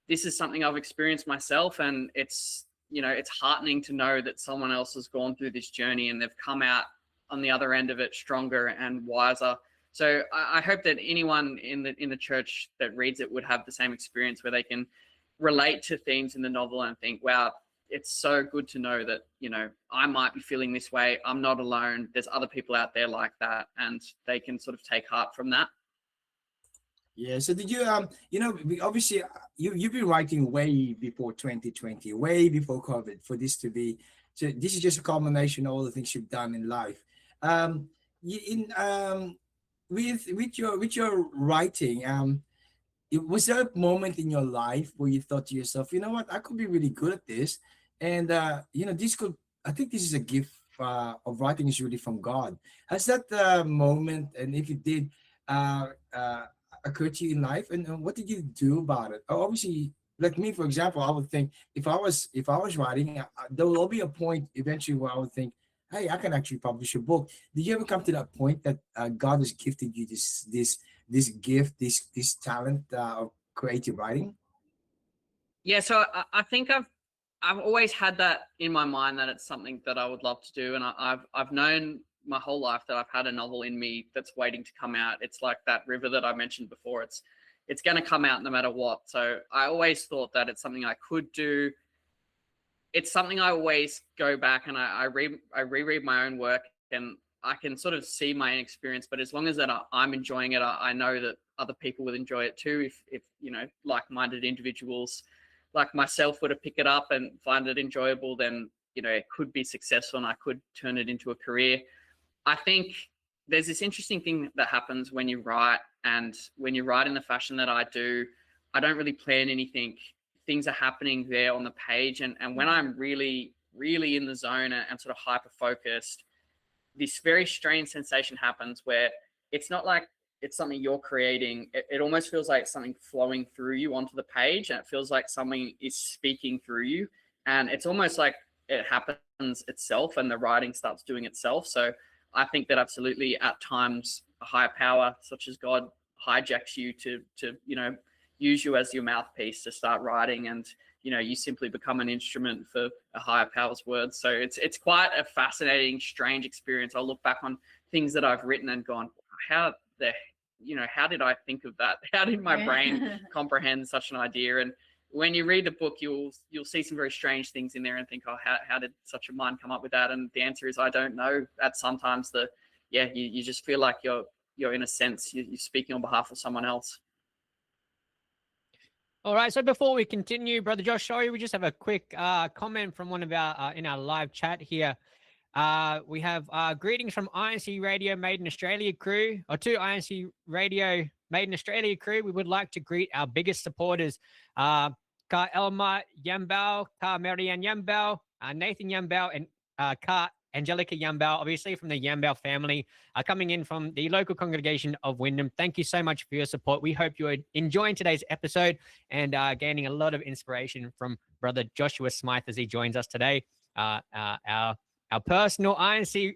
this is something I've experienced myself. And it's, you know, it's heartening to know that someone else has gone through this journey and they've come out on the other end of it stronger and wiser. So I hope that anyone in the church that reads it would have the same experience, where they can relate to themes in the novel and think, wow, it's so good to know that, you know, I might be feeling this way. I'm not alone. There's other people out there like that, and they can sort of take heart from that. Yeah. So did you you know, obviously you've been writing way before 2020, way before COVID for this to be. So this is just a culmination of all the things you've done in life. With your writing, was there a moment in your life where you thought to yourself, you know what, I could be really good at this, and you know, I think this is a gift of writing is really from God. Has that moment, and if it did, occurred to you in life, and what did you do about it? Obviously, like me, for example, I would think if I was writing, there will be a point eventually where I would think, hey, I can actually publish a book. Did you ever come to that point that God has gifted you this gift, this talent of creative writing? Yeah, so I think I've always had that in my mind that it's something that I would love to do, and I've known my whole life that I've had a novel in me that's waiting to come out. It's like that river that I mentioned before. It's going to come out no matter what. So I always thought that it's something I could do. It's something I always go back and I reread my own work, and I can sort of see my inexperience. But as long as that I'm enjoying it, I know that other people will enjoy it too. If you know, like-minded individuals like myself were to pick it up and find it enjoyable, then you know it could be successful and I could turn it into a career. I think there's this interesting thing that happens when you write, and when you write in the fashion that I do, I don't really plan anything. Things are happening there on the page, and when I'm really in the zone and sort of hyper focused, this very strange sensation happens where it's not like it's something you're creating. It almost feels like something flowing through you onto the page, and it feels like something is speaking through you, and it's almost like it happens itself and the writing starts doing itself. So I think that absolutely at times a higher power such as God hijacks you to you know, use you as your mouthpiece to start writing, and you know, you simply become an instrument for a higher power's words. So it's quite a fascinating, strange experience. I'll look back on things that I've written and gone, how did I think of that? How did my brain comprehend such an idea? And when you read the book, you'll see some very strange things in there and think, oh, how did such a mind come up with that? And the answer is, I don't know. At sometimes you just feel like you're in a sense, you're speaking on behalf of someone else. All right. So before we continue, Brother Josh, sorry, we just have a quick comment from one of our in our live chat here. We have greetings from INCRadio Made in Australia crew, or to INCRadio Made in Australia crew. We would like to greet our biggest supporters, Ka Elma Yambao, Ka Marianne Yambao, Nathan Yambao, and Ka Angelica Yambao, obviously from the Yambao family, coming in from the local congregation of Wyndham. Thank you so much for your support. We hope you're enjoying today's episode and gaining a lot of inspiration from Brother Joshua Smythe as he joins us today. Our personal INC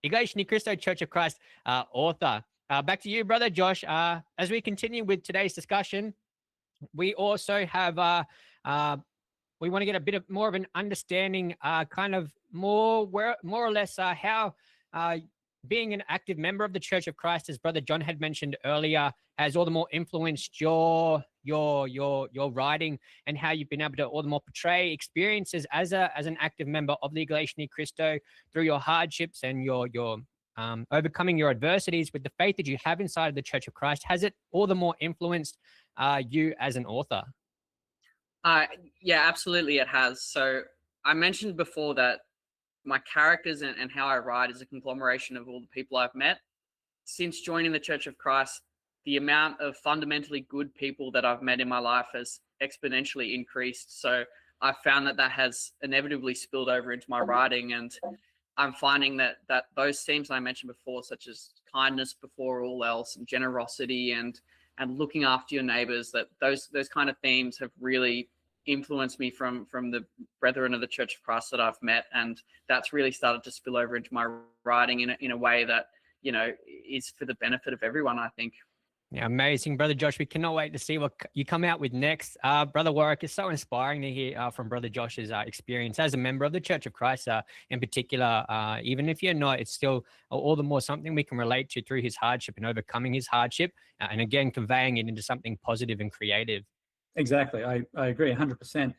Iglesia Ni Cristo Church of Christ author. Back to you, Brother Josh. As we continue with today's discussion, we also have we want to get a bit more of an understanding, kind of more or less how being an active member of the Church of Christ, as Brother John had mentioned earlier, has all the more influenced your writing, and how you've been able to all the more portray experiences as an active member of the Iglesia Ni Cristo through your hardships and your overcoming your adversities with the faith that you have inside of the Church of Christ. Has it all the more influenced you as an author? Yeah, absolutely it has. So I mentioned before that my characters and how I write is a conglomeration of all the people I've met. Since joining the Church of Christ, the amount of fundamentally good people that I've met in my life has exponentially increased. So I found that has inevitably spilled over into my writing, and I'm finding that those themes I mentioned before, such as kindness before all else, and generosity and looking after your neighbors, that those kind of themes have really influenced me from the brethren of the Church of Christ that I've met, and that's really started to spill over into my writing in a way that, you know, is for the benefit of everyone, I think. Yeah, amazing, Brother Josh. We cannot wait to see what you come out with next. Brother Warwick, it's so inspiring to hear from Brother Josh's experience as a member of the Church of Christ in particular. Even if you're not, it's still all the more something we can relate to through his hardship and overcoming his hardship, and again, conveying it into something positive and creative. Exactly. I agree 100%.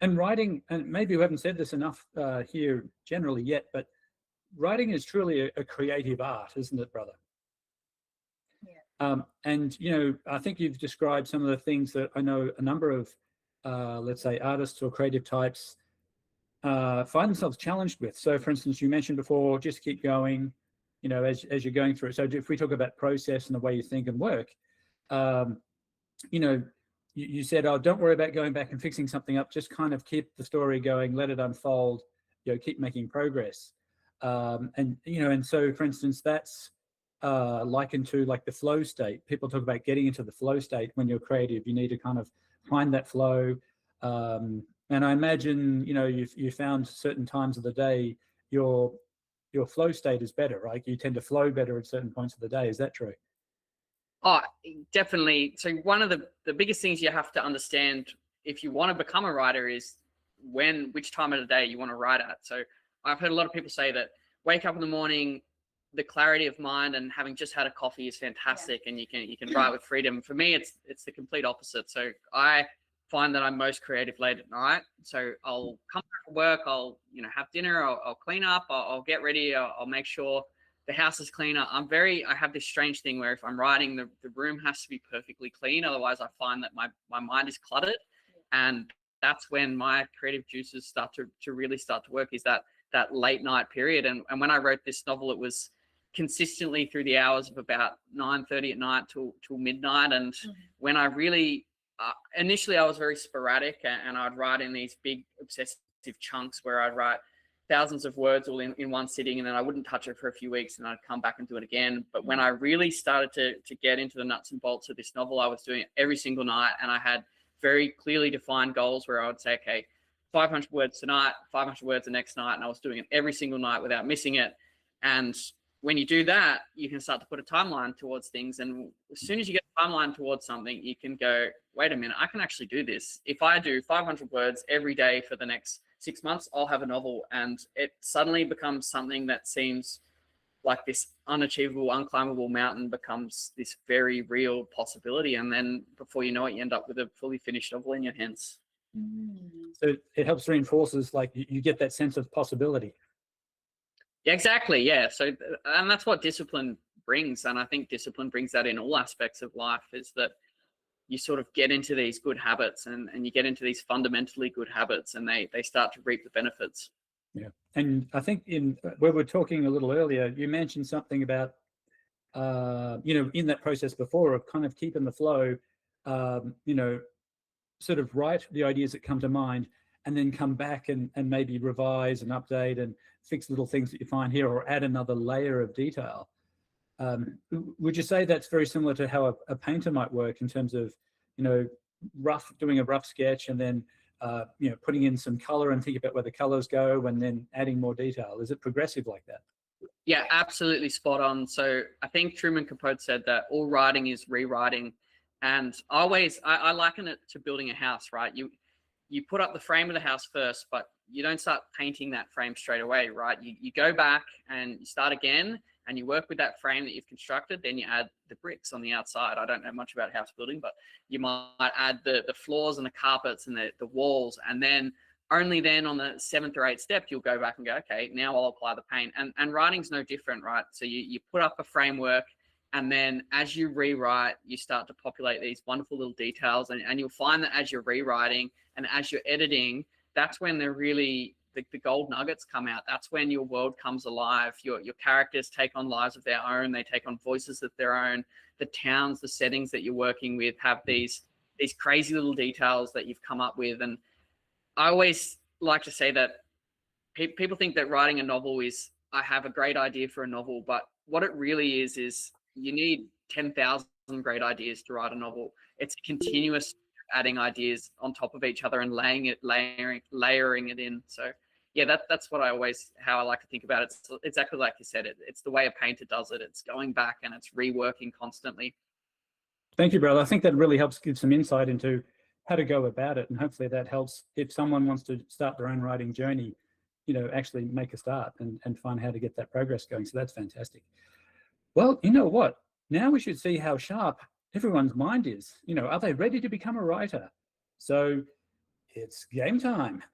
And writing, and maybe we haven't said this enough here generally yet, but writing is truly a creative art, isn't it, brother? And, you know, I think you've described some of the things that I know a number of, let's say, artists or creative types find themselves challenged with. So, for instance, you mentioned before, just keep going, you know, as you're going through it. So if we talk about process and the way you think and work, you know, you said, oh, don't worry about going back and fixing something up. Just kind of keep the story going, let it unfold, you know, keep making progress. And, you know, and so, for instance, that's likened to like the flow state. People talk about getting into the flow state when you're creative. You need to kind of find that flow. And I imagine, you found certain times of the day your flow state is better, right? You tend to flow better at certain points of the day. Is that true? Oh, definitely. So one of the biggest things you have to understand if you want to become a writer is which time of the day you want to write at. So I've heard a lot of people say that wake up in the morning, the clarity of mind and having just had a coffee is fantastic, and you can write with freedom. For me, it's the complete opposite. So I find that I'm most creative late at night. So I'll come back from work, I'll have dinner, I'll clean up, I'll get ready, I'll make sure the house is clean. I have this strange thing where if I'm writing, the room has to be perfectly clean. Otherwise, I find that my mind is cluttered, and that's when my creative juices start to really start to work. Is that late night period? And when I wrote this novel, it was consistently through the hours of about 9:30 at night till midnight. And when I really initially, I was very sporadic, and I'd write in these big obsessive chunks where I'd write thousands of words all in one sitting, and then I wouldn't touch it for a few weeks, and I'd come back and do it again. But when I really started to get into the nuts and bolts of this novel, I was doing it every single night, and I had very clearly defined goals where I would say, okay, 500 words tonight, 500 words the next night, and I was doing it every single night without missing it. And when you do that, you can start to put a timeline towards things. And as soon as you get a timeline towards something, you can go, wait a minute, I can actually do this. If I do 500 words every day for the next 6 months, I'll have a novel. And it suddenly becomes something that seems like this unachievable, unclimbable mountain becomes this very real possibility. And then before you know it, you end up with a fully finished novel in your hands. So it helps reinforces, like, you get that sense of possibility. Yeah, exactly. Yeah. So, and that's what discipline brings. And I think discipline brings that in all aspects of life, is that you sort of get into these good habits, and you get into these fundamentally good habits, and they start to reap the benefits. Yeah. And I think where we're talking a little earlier, you mentioned something about, in that process before of kind of keeping the flow, sort of write the ideas that come to mind, and then come back and maybe revise and update and fix little things that you find here, or add another layer of detail. Would you say that's very similar to how a painter might work in terms of, doing a rough sketch and then, putting in some color and think about where the colors go and then adding more detail? Is it progressive like that? Yeah, absolutely spot on. So I think Truman Capote said that all writing is rewriting. And I liken it to building a house, right? You put up the frame of the house first, but you don't start painting that frame straight away, right? You go back and you start again, and you work with that frame that you've constructed. Then you add the bricks on the outside. I don't know much about house building, but you might add the floors and the carpets and the walls. And then only then on the 7th or 8th step, you'll go back and go, okay, now I'll apply the paint. And writing's no different, right? So you put up a framework, and then as you rewrite, you start to populate these wonderful little details. And you'll find that as you're rewriting and as you're editing, that's when the gold nuggets come out. That's when your world comes alive. Your characters take on lives of their own. They take on voices of their own. The towns, the settings that you're working with have these crazy little details that you've come up with. And I always like to say that people think that writing a novel is, I have a great idea for a novel, but what it really is you need 10,000 great ideas to write a novel. It's continuous adding ideas on top of each other and layering it in. So yeah, that's how I like to think about it. It's exactly like you said. It's the way a painter does it. It's going back and it's reworking constantly. Thank you, brother. I think that really helps give some insight into how to go about it, and hopefully that helps if someone wants to start their own writing journey, actually make a start and find how to get that progress going. So that's fantastic. Well, you know what? Now we should see how sharp everyone's mind is. Are they ready to become a writer? So it's game time.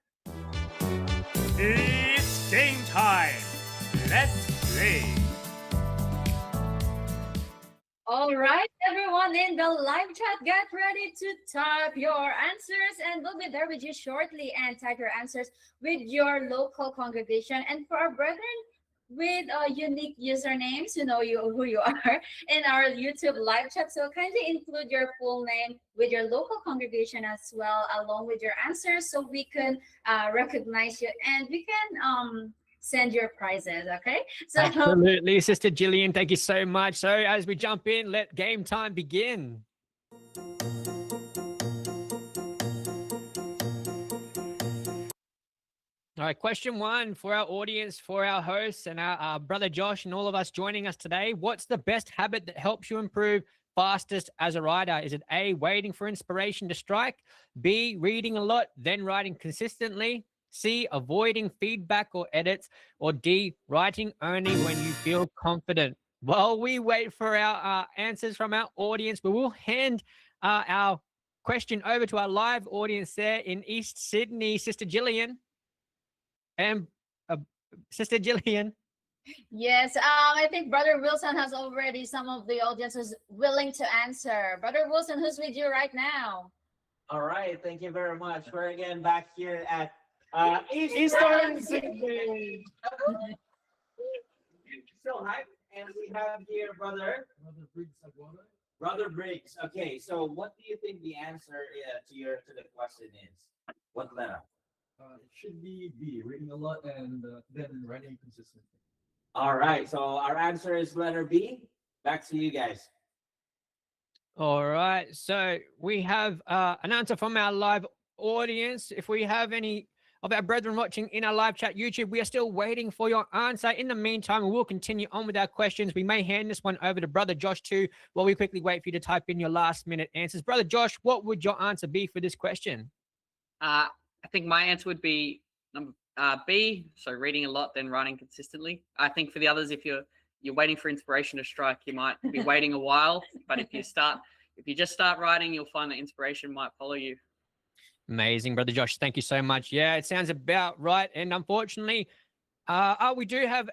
It's game time. Let's play. All right, everyone in the live chat, get ready to type your answers, and we'll be there with you shortly. And type your answers with your local congregation. And for our brethren with unique usernames, who you are in our YouTube live chat. So kindly include your full name with your local congregation as well, along with your answers, so we can recognize you, and we can send your prizes. Okay, so Absolutely, Sister Jillian, thank you so much. So as we jump in, let game time begin. All right, question one for our audience, for our hosts, and our brother Josh, and all of us joining us today. What's the best habit that helps you improve fastest as a writer? Is it A, waiting for inspiration to strike, B, reading a lot, then writing consistently, C, avoiding feedback or edits, or D, writing only when you feel confident? While we wait for our answers from our audience, we will hand our question over to our live audience there in East Sydney, Sister Jillian. And Sister Jillian. Yes, I think Brother Wilson has already some of the audiences willing to answer. Brother Wilson, who's with you right now? All right, thank you very much. We're again back here at Eastern Sydney. So hi, and we have here Brother Briggs. Okay, so what do you think the answer to the question is? What letter? It should be B, reading a lot and then writing consistently. All right, so our answer is letter B. Back to you guys. All right, so we have an answer from our live audience. If we have any of our brethren watching in our live chat YouTube, we are still waiting for your answer. In the meantime, we will continue on with our questions. We may hand this one over to Brother Josh too, while we quickly wait for you to type in your last minute answers. Brother Josh, what would your answer be for this question? I think my answer would be B, so reading a lot, then writing consistently. I think for the others, if you're waiting for inspiration to strike, you might be waiting a while. But if you just start writing, you'll find that inspiration might follow you. Amazing, Brother Josh. Thank you so much. Yeah, it sounds about right. And unfortunately, we do have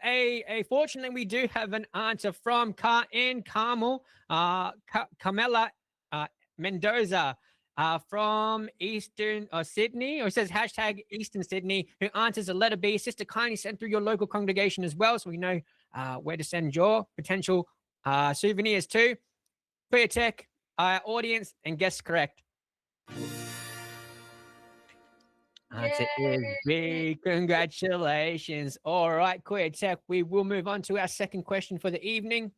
fortunately, we do have an answer from Carmel, Carmela Mendoza. From Eastern Sydney, or it says hashtag Eastern Sydney, who answers a letter B. Sister, kindly send through your local congregation as well, so we know where to send your potential souvenirs to. Clear Tech, audience, and guess correct. Answer is B. Congratulations. All right, Clear Tech, we will move on to our second question for the evening.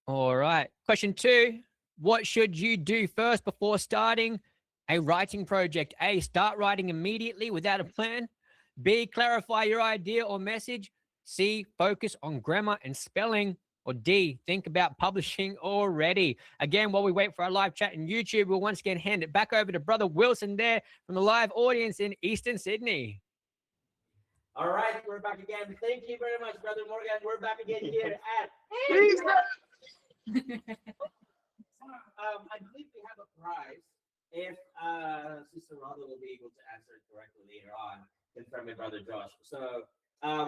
All right. Question 2. What should you do first before starting a writing project? A, start writing immediately without a plan. B, clarify your idea or message. C, focus on grammar and spelling. Or D, think about publishing already. Again, while we wait for our live chat in YouTube, we'll once again hand it back over to Brother Wilson there from the live audience in Eastern Sydney. All right, we're back again. Thank you very much, Brother Morgan. We're back again here at I believe we have a prize if Sister Rhoda will be able to answer it correctly later on, confirming Brother Josh. So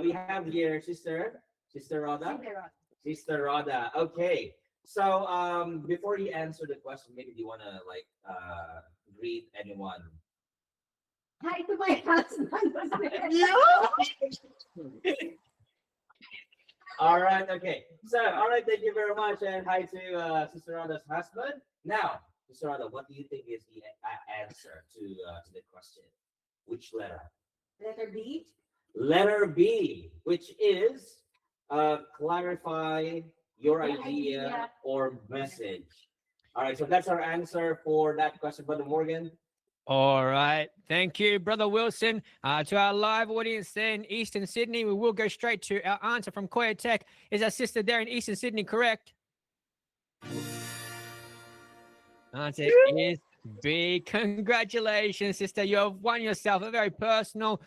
we have here Sister Rhoda. Sister Rhoda. Okay. So before you answer the question, maybe do you want to greet anyone? Hi to my husband. All right, okay. So, all right, thank you very much, and hi to Sister Rhoda's husband. Now, Sister Rhoda, what do you think is the answer to the question? Which letter? Letter B. Letter B, which is clarify your idea or message. All right, so that's our answer for that question, Brother Morgan. All right. Thank you, Brother Wilson. To our live audience there in Eastern Sydney, we will go straight to our answer from Koya Tech. Is our sister there in Eastern Sydney correct? Answer is B. Congratulations, sister. You have won yourself a very personal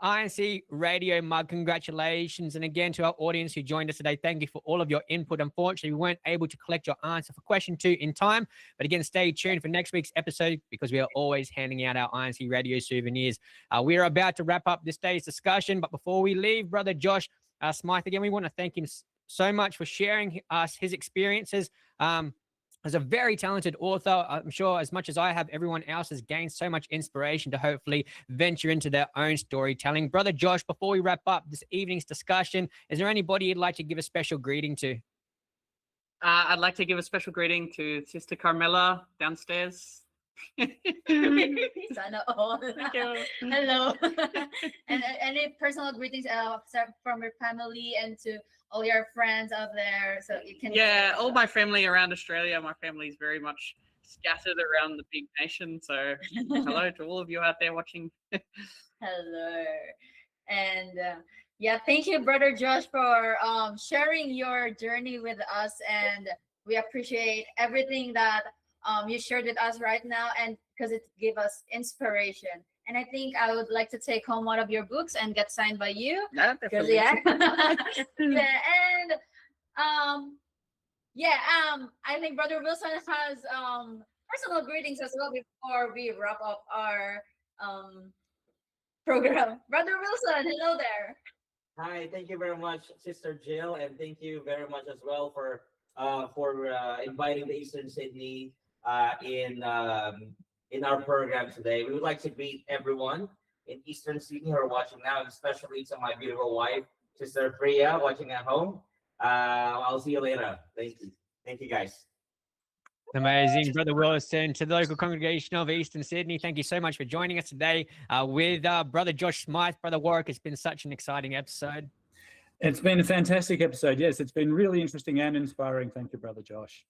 INCradio mug. Congratulations. And again, to our audience who joined us today, thank you for all of your input. Unfortunately, we weren't able to collect your answer for question 2 in time. But again, stay tuned for next week's episode because we are always handing out our INCradio souvenirs. We are about to wrap up this day's discussion. But before we leave, Brother Josh Smythe, again, we want to thank him so much for sharing us his experiences. As a very talented author, I'm sure as much as I have, everyone else has gained so much inspiration to hopefully venture into their own storytelling. Brother Josh, before we wrap up this evening's discussion, is there anybody you'd like to give a special greeting to? I'd like to give a special greeting to Sister Carmela downstairs. Sana all. Hello. And any personal greetings from your family and to all your friends out there. So you can. Yeah, all my family around Australia. My family is very much scattered around the big nation. So hello to all of you out there watching. Hello. And yeah, thank you, Brother Josh, for sharing your journey with us. And we appreciate everything that you shared with us right now, and because it gave us inspiration. And I think I would like to take home one of your books and get signed by you. Yeah, definitely. Yeah. Yeah, and I think Brother Wilson has personal greetings as well before we wrap up our program. Brother Wilson, hello there. Hi, thank you very much, Sister Jill, and thank you very much as well for inviting the Eastern Sydney in our program today. We would like to greet everyone in Eastern Sydney who are watching now, and especially to my beautiful wife, Sister Priya, watching at home. I'll see you later. Thank you, guys. Amazing, Brother Wilson, to the local congregation of Eastern Sydney. Thank you so much for joining us today with Brother Josh Smythe, Brother Warwick. It's been such an exciting episode. It's been a fantastic episode. Yes, it's been really interesting and inspiring. Thank you, Brother Josh.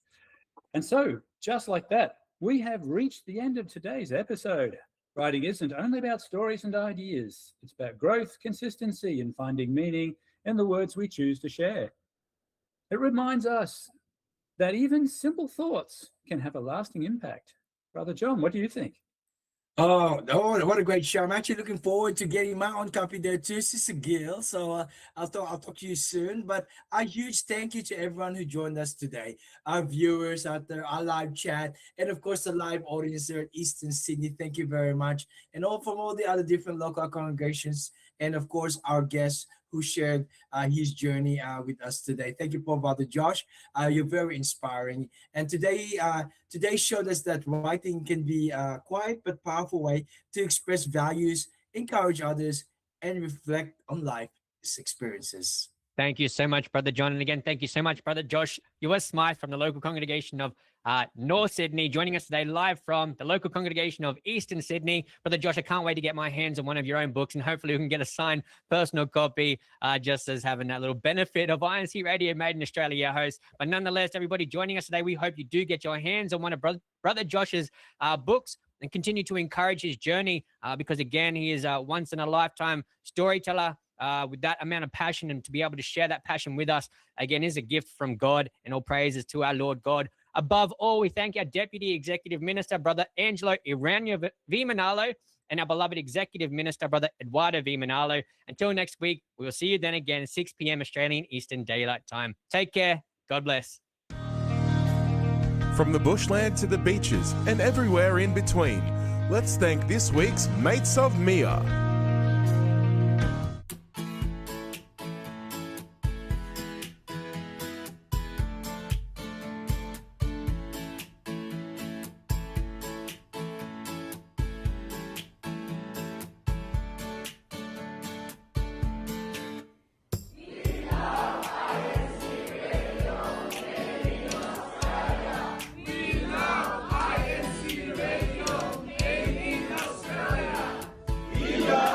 And so, just like that, we have reached the end of today's episode. Writing isn't only about stories and ideas. It's about growth, consistency, and finding meaning in the words we choose to share. It reminds us that even simple thoughts can have a lasting impact. Brother John, what do you think? Oh, what a great show. I'm actually looking forward to getting my own copy there too, Sister Gil. So I'll talk to you soon. But a huge thank you to everyone who joined us today. Our viewers out there, our live chat, and of course the live audience there at Eastern Sydney. Thank you very much. And all from all the other different local congregations. And of course, our guests who shared his journey with us today. Thank you, Brother Josh. You're very inspiring. And today showed us that writing can be a quiet but powerful way to express values, encourage others, and reflect on life's experiences. Thank you so much, Brother John. And again, thank you so much, Brother Josh. U.S. Smythe from the local congregation of North Sydney, joining us today live from the local congregation of Eastern Sydney. Brother Josh, I can't wait to get my hands on one of your own books, and hopefully we can get a signed personal copy, just as having that little benefit of INCRadio Made in Australia host. But nonetheless, everybody joining us today, we hope you do get your hands on one of Brother Josh's books and continue to encourage his journey, because again, he is a once-in-a-lifetime storyteller, with that amount of passion, and to be able to share that passion with us, again, is a gift from God, and all praises to our Lord God. Above all, we thank our Deputy Executive Minister, Brother Angelo Irania Vimanalo, and our beloved Executive Minister, Brother Eduardo Vimanalo. Until next week, we will see you then again, 6 p.m. Australian Eastern Daylight Time. Take care. God bless. From the bushland to the beaches and everywhere in between, let's thank this week's Mates of Mia. Viva!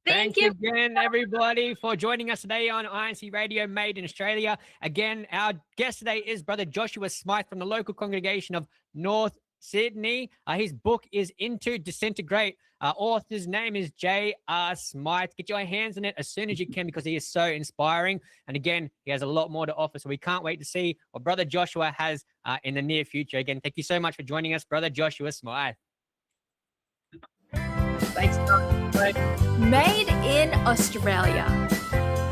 Thank Thanks you. again, everybody, for joining us today on INCradio Made in Australia. Again, our guest today is Brother Joshua Smythe from the local congregation of North Sydney. His book is Into Disintegrate. Author's name is J.R. Smythe. Get your hands on it as soon as you can because he is so inspiring. And again, he has a lot more to offer. So we can't wait to see what Brother Joshua has in the near future. Again, thank you so much for joining us, Brother Joshua Smythe. Thanks. Made in Australia.